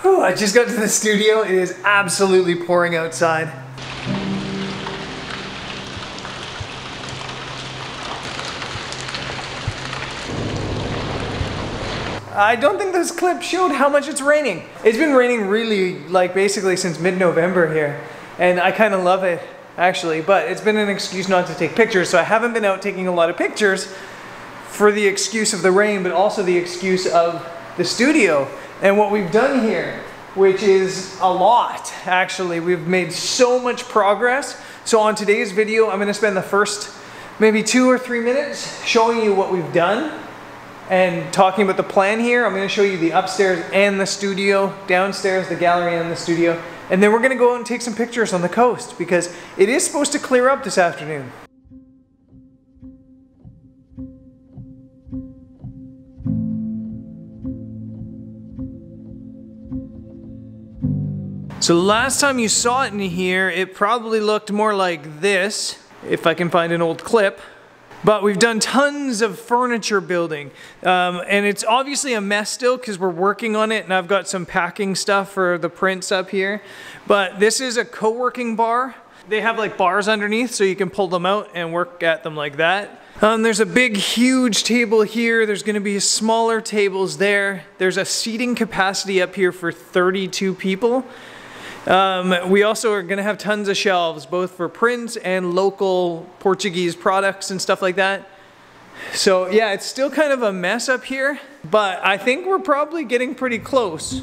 Whew, I just got to the studio. It is absolutely pouring outside. I don't think this clip showed how much it's raining. It's been raining really, like, basically since mid-November here. And I kind of love it, actually. But it's been an excuse not to take pictures, so I haven't been out taking a lot of pictures for the excuse of the rain, but also the excuse of the studio. And what we've done here, which is a lot, actually. We've made so much progress. So on today's video, I'm gonna spend the first maybe 2 or 3 minutes showing you what we've done and talking about the plan here. I'm gonna show you the upstairs and the studio, downstairs, the gallery and the studio. And then we're gonna go out and take some pictures on the coast because it is supposed to clear up this afternoon. So last time you saw it in here, it probably looked more like this, if I can find an old clip. But we've done tons of furniture building. And it's obviously a mess still because we're working on it and I've got some packing stuff for the prints up here. But this is a co-working bar. They have like bars underneath so you can pull them out and work at them like that. There's a big, huge table here. There's gonna be smaller tables there. There's a seating capacity up here for 32 people. We also are gonna have tons of shelves, both for prints and local Portuguese products and stuff like that. So yeah, it's still kind of a mess up here, but I think we're probably getting pretty close.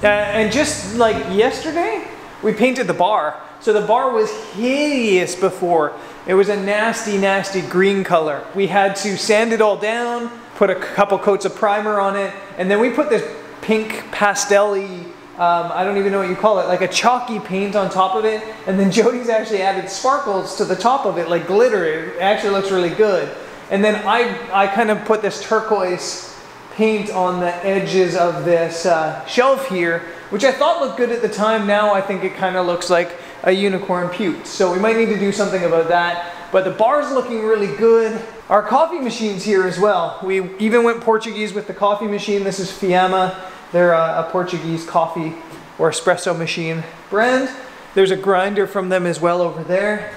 And just like yesterday, we painted the bar. So the bar was hideous before. It was a nasty, nasty green color. We had to sand it all down, put a couple coats of primer on it, and then we put this pink pastel-y, I don't even know what you call it, like a chalky paint on top of it. And then Jody's actually added sparkles to the top of it, like glitter. It actually looks really good. And then I kind of put this turquoise paint on the edges of this shelf here, which I thought looked good at the time. Now I think it kind of looks like a unicorn puked. So we might need to do something about that. But the bar's looking really good. Our coffee machine's here as well. We even went Portuguese with the coffee machine. This is Fiamma. They're a Portuguese coffee or espresso machine brand. There's a grinder from them as well over there.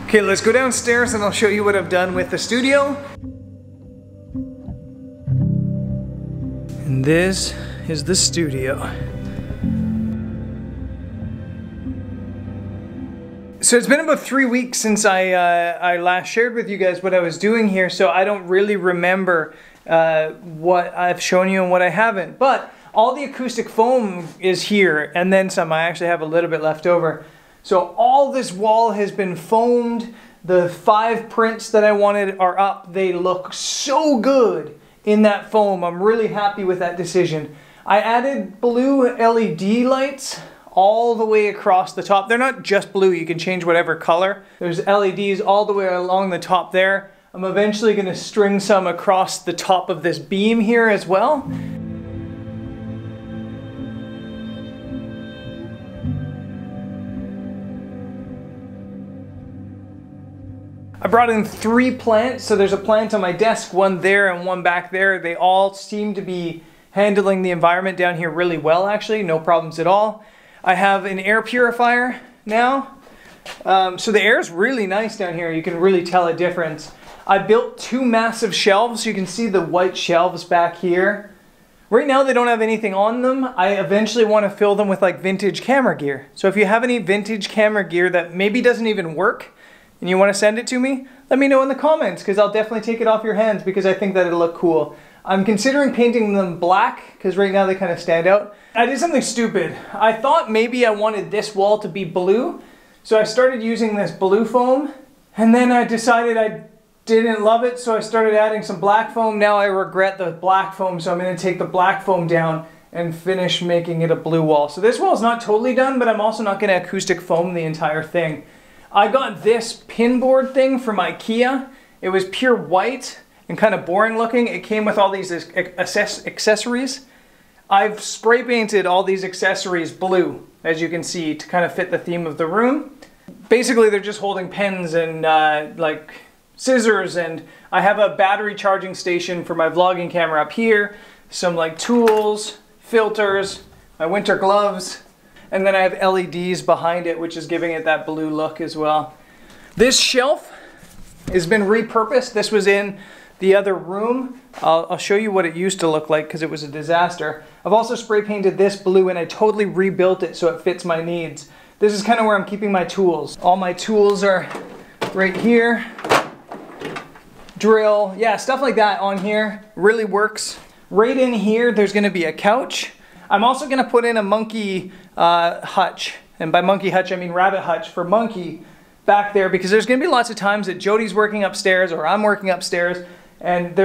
Okay, let's go downstairs and I'll show you what I've done with the studio. And this is the studio. So it's been about 3 weeks since I last shared with you guys what I was doing here, so I don't really remember what I've shown you and what I haven't. But all the acoustic foam is here, and then some. I actually have a little bit left over. So all this wall has been foamed. The 5 prints that I wanted are up. They look so good in that foam. I'm really happy with that decision. I added blue LED lights all the way across the top. They're not just blue, you can change whatever color. There's LEDs all the way along the top there. I'm eventually gonna string some across the top of this beam here as well. I brought in 3 plants, so there's a plant on my desk, one there and one back there. They all seem to be handling the environment down here really well, actually, no problems at all. I have an air purifier now. So the air is really nice down here. You can really tell a difference. I built 2 massive shelves. You can see the white shelves back here. Right now they don't have anything on them. I eventually want to fill them with like vintage camera gear. So if you have any vintage camera gear that maybe doesn't even work and you want to send it to me, let me know in the comments because I'll definitely take it off your hands because I think that it'll look cool. I'm considering painting them black because right now they kind of stand out. I did something stupid. I thought maybe I wanted this wall to be blue, so I started using this blue foam, and then I decided I didn't love it, so I started adding some black foam. Now I regret the black foam, so I'm going to take the black foam down and finish making it a blue wall. So this wall is not totally done, but I'm also not going to acoustic foam the entire thing. I got this pinboard thing from IKEA. It was pure white and kind of boring looking. It came with all these accessories. I've spray painted all these accessories blue, as you can see, to kind of fit the theme of the room. Basically, they're just holding pens and like scissors, and I have a battery charging station for my vlogging camera up here, some like tools, filters, my winter gloves, and then I have LEDs behind it, which is giving it that blue look as well. This shelf has been repurposed. This was in the other room. I'll show you what it used to look like because it was a disaster. I've also spray painted this blue and I totally rebuilt it so it fits my needs. This is kind of where I'm keeping my tools. All my tools are right here. Drill, yeah, stuff like that on here. Really works. Right in here, there's gonna be a couch. I'm also gonna put in a monkey hutch. And by monkey hutch, I mean rabbit hutch for Monkey back there, because there's gonna be lots of times that Jody's working upstairs or I'm working upstairs, and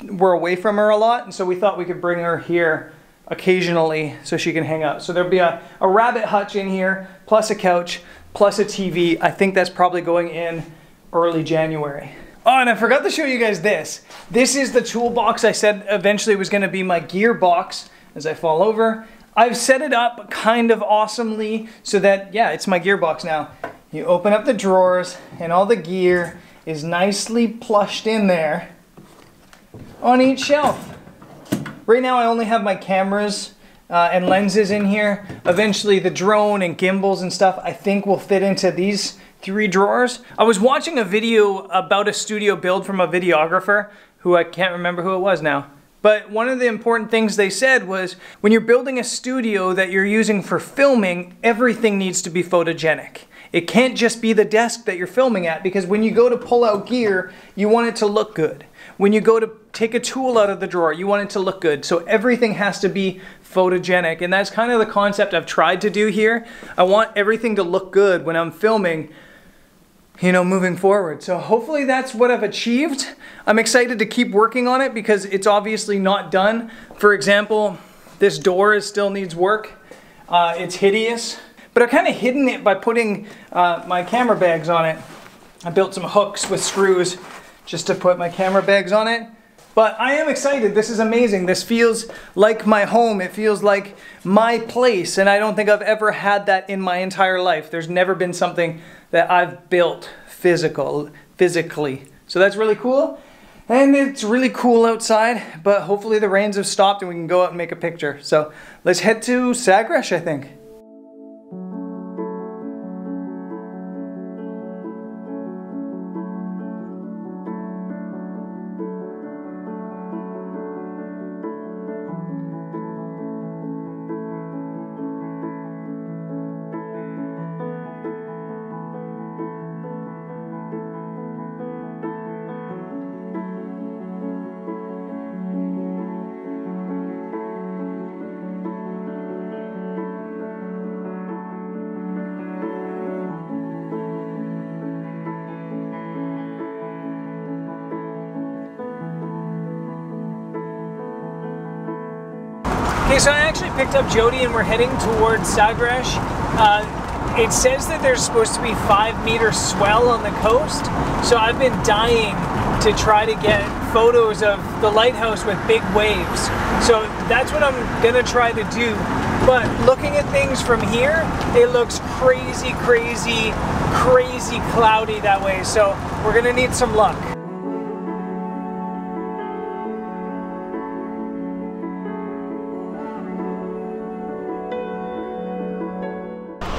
we're away from her a lot, and so we thought we could bring her here occasionally so she can hang out. So there'll be a rabbit hutch in here, plus a couch, plus a TV. I think that's probably going in early January. Oh, and I forgot to show you guys this. This is the toolbox I said eventually was gonna be my gear box as I fall over. I've set it up kind of awesomely so that, yeah, it's my gearbox now. You open up the drawers and all the gear is nicely plushed in there on each shelf. Right now I only have my cameras and lenses in here. Eventually the drone and gimbals and stuff I think will fit into these 3 drawers. I was watching a video about a studio build from a videographer who I can't remember who it was now. But one of the important things they said was when you're building a studio that you're using for filming, everything needs to be photogenic. It can't just be the desk that you're filming at, because when you go to pull out gear, you want it to look good. When you go to take a tool out of the drawer, you want it to look good. So everything has to be photogenic, and that's kind of the concept I've tried to do here. I want everything to look good when I'm filming, you know, moving forward. So hopefully that's what I've achieved. I'm excited to keep working on it because it's obviously not done. For example, this door still needs work. It's hideous. But I've kind of hidden it by putting my camera bags on it. I built some hooks with screws just to put my camera bags on it. But I am excited. This is amazing. This feels like my home. It feels like my place. And I don't think I've ever had that in my entire life. There's never been something that I've built physically. So that's really cool. And it's really cool outside. But hopefully the rains have stopped and we can go out and make a picture. So let's head to Sagres, I think. Okay, so I actually picked up Jody and we're heading towards Sagres. It says that there's supposed to be 5 meter swell on the coast, so I've been dying to try to get photos of the lighthouse with big waves. So that's what I'm gonna try to do. But looking at things from here, it looks crazy, crazy, crazy cloudy that way. So we're gonna need some luck.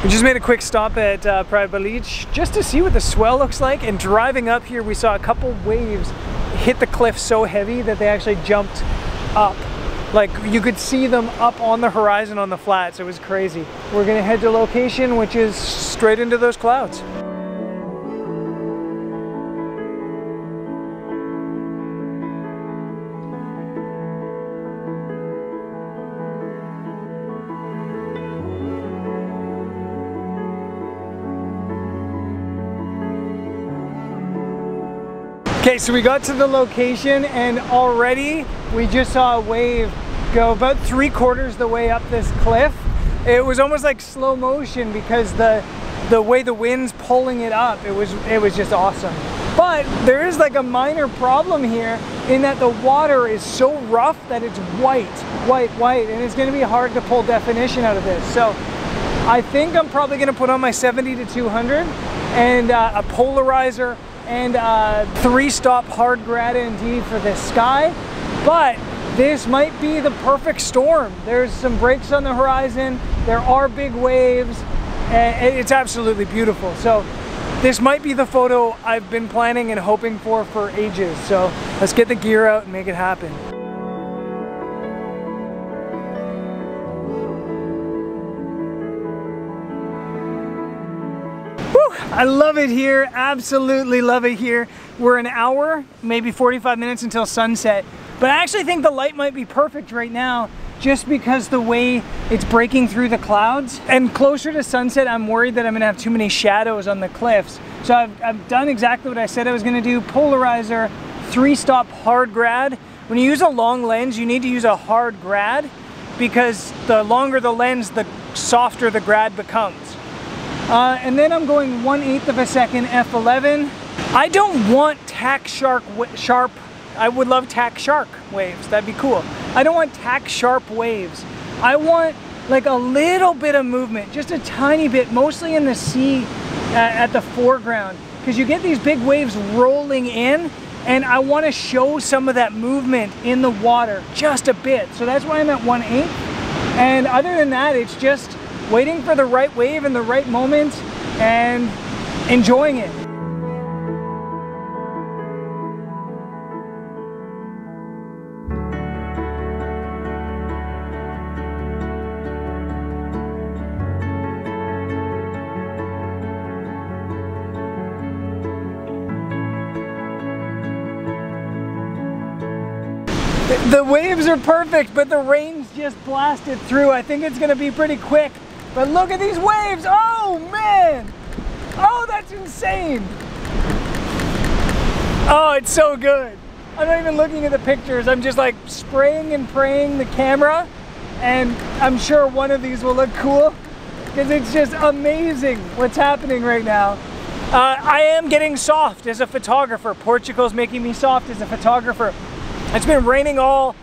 We just made a quick stop at Private Beach just to see what the swell looks like, and driving up here we saw a couple waves hit the cliff so heavy that they actually jumped up. Like you could see them up on the horizon on the flats. It was crazy. We're gonna head to location, which is straight into those clouds. Okay, so we got to the location and already we just saw a wave go about 3/4 the way up this cliff. It was almost like slow motion because the way the wind's pulling it up, it was just awesome. But there is like a minor problem here in that the water is so rough that it's white, and it's gonna be hard to pull definition out of this. So I think I'm probably gonna put on my 70 to 200 and a polarizer and a 3-stop hard grad ND for this sky. But this might be the perfect storm. There's some breaks on the horizon, there are big waves, and it's absolutely beautiful. So this might be the photo I've been planning and hoping for ages. So let's get the gear out and make it happen. Whew, I love it here, absolutely love it here. We're an hour, maybe 45 minutes until sunset. But I actually think the light might be perfect right now just because the way it's breaking through the clouds. And closer to sunset, I'm worried that I'm gonna have too many shadows on the cliffs. So I've done exactly what I said I was gonna do. Polarizer, 3-stop hard grad. When you use a long lens, you need to use a hard grad because the longer the lens, the softer the grad becomes. And then I'm going 1/8 of a second f11. I don't want tack sharp, I would love tack shark waves, that'd be cool. I don't want tack sharp waves. I want like a little bit of movement, just a tiny bit, mostly in the sea at the foreground, because you get these big waves rolling in and I want to show some of that movement in the water, just a bit. So that's why I'm at 1/8. And other than that, it's just waiting for the right wave in the right moment and enjoying it. The waves are perfect, but the rain's just blasted through. I think it's gonna be pretty quick. But look at these waves! Oh man! Oh, that's insane! Oh, it's so good. I'm not even looking at the pictures. I'm just like spraying and praying the camera, and I'm sure one of these will look cool because it's just amazing what's happening right now. I am getting soft as a photographer. Portugal's making me soft as a photographer. It's been raining all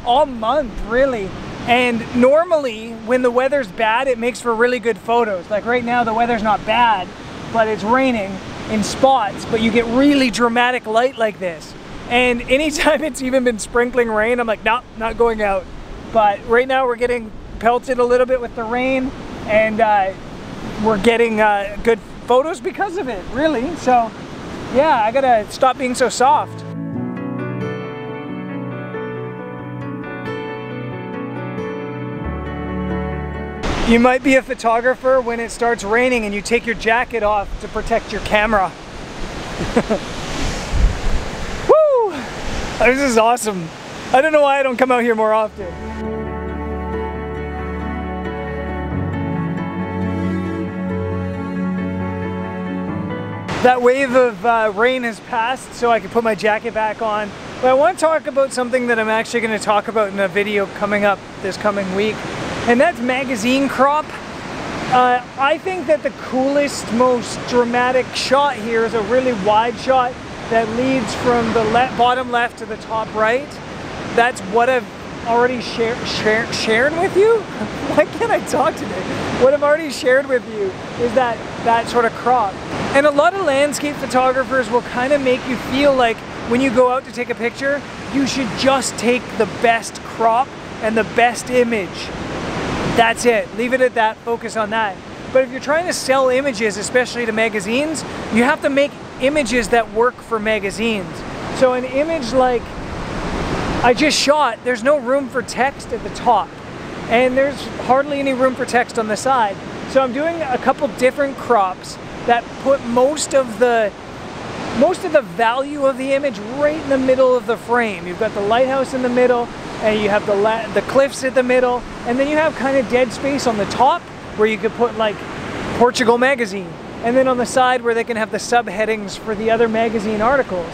month, really. And normally, when the weather's bad, it makes for really good photos. Like right now, the weather's not bad, but it's raining in spots, but you get really dramatic light like this. And anytime it's even been sprinkling rain, I'm like, nope, not going out. But right now, we're getting pelted a little bit with the rain, and we're getting good photos because of it, really. So, yeah, I gotta stop being so soft. You might be a photographer when it starts raining and you take your jacket off to protect your camera. Woo! This is awesome. I don't know why I don't come out here more often. That wave of rain has passed, so I can put my jacket back on. But I want to talk about something that I'm actually going to talk about in a video coming up this coming week. And that's magazine crop. I think that the coolest, most dramatic shot here is a really wide shot that leads from the bottom left to the top right. That's what I've already shared with you? Why can't I talk today? What I've already shared with you is that sort of crop. And a lot of landscape photographers will kind of make you feel like when you go out to take a picture, you should just take the best crop and the best image. That's it. Leave it at that. Focus on that. But if you're trying to sell images, especially to magazines, you have to make images that work for magazines. So an image like I just shot, there's no room for text at the top. And there's hardly any room for text on the side. So I'm doing a couple different crops that put most of the value of the image right in the middle of the frame. You've got the lighthouse in the middle, and you have the cliffs in the middle, and then you have kind of dead space on the top where you could put like Portugal magazine, and then on the side where they can have the subheadings for the other magazine articles.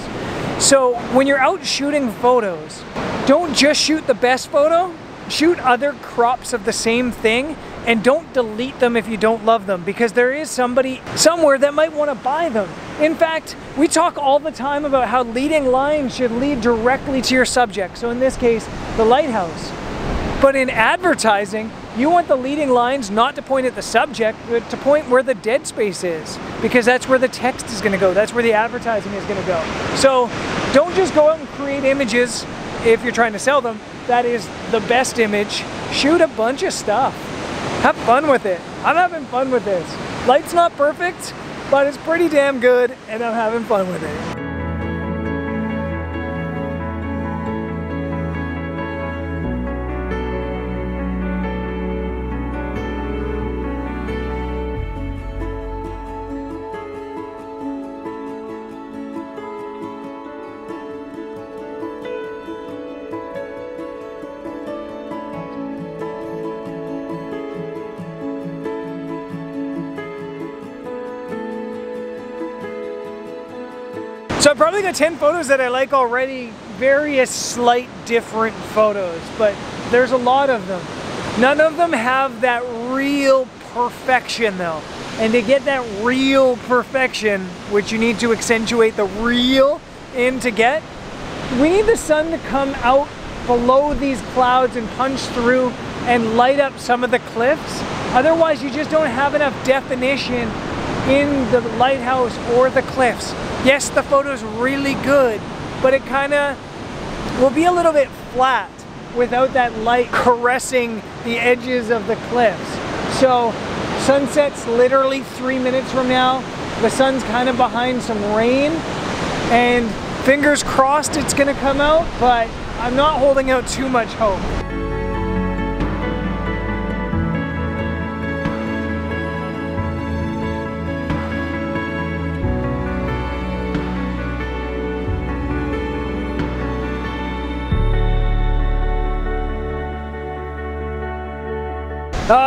So when you're out shooting photos, don't just shoot the best photo, shoot other crops of the same thing and don't delete them if you don't love them, because there is somebody somewhere that might want to buy them. In fact, we talk all the time about how leading lines should lead directly to your subject. So in this case, the lighthouse. But in advertising, you want the leading lines not to point at the subject, but to point where the dead space is, because that's where the text is going to go. That's where the advertising is going to go. So don't just go out and create images if you're trying to sell them. That is the best image. Shoot a bunch of stuff. Have fun with it. I'm having fun with this. Light's not perfect, but it's pretty damn good, and I'm having fun with it. So I've probably got 10 photos that I like already, various slight different photos, but there's a lot of them. None of them have that real perfection though. And to get that real perfection, which you need to accentuate the real in to get, we need the sun to come out below these clouds and punch through and light up some of the cliffs. Otherwise you just don't have enough definition in the lighthouse or the cliffs. Yes, the photo's really good, but it kind of will be a little bit flat without that light caressing the edges of the cliffs. So sunset's literally 3 minutes from now. The sun's kind of behind some rain, and fingers crossed it's gonna come out, but I'm not holding out too much hope.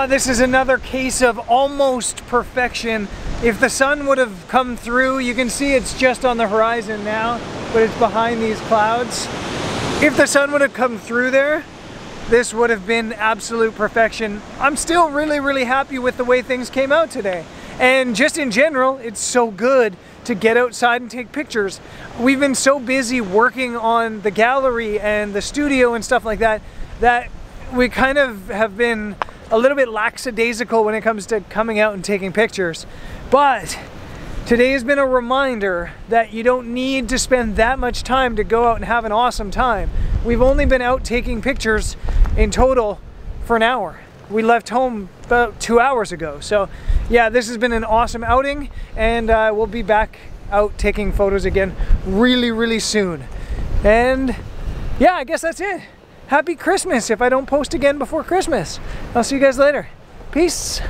This is another case of almost perfection. If the sun would have come through, you can see it's just on the horizon now, but it's behind these clouds. If the sun would have come through there, this would have been absolute perfection. I'm still really, really happy with the way things came out today. And just in general, it's so good to get outside and take pictures. We've been so busy working on the gallery and the studio and stuff like that, that we kind of have been a little bit lackadaisical when it comes to coming out and taking pictures. But today has been a reminder that you don't need to spend that much time to go out and have an awesome time. We've only been out taking pictures in total for an hour. We left home about 2 hours ago. So yeah, this has been an awesome outing, and we'll be back out taking photos again really, really soon. And yeah, I guess that's it. Happy Christmas if I don't post again before Christmas. I'll see you guys later. Peace.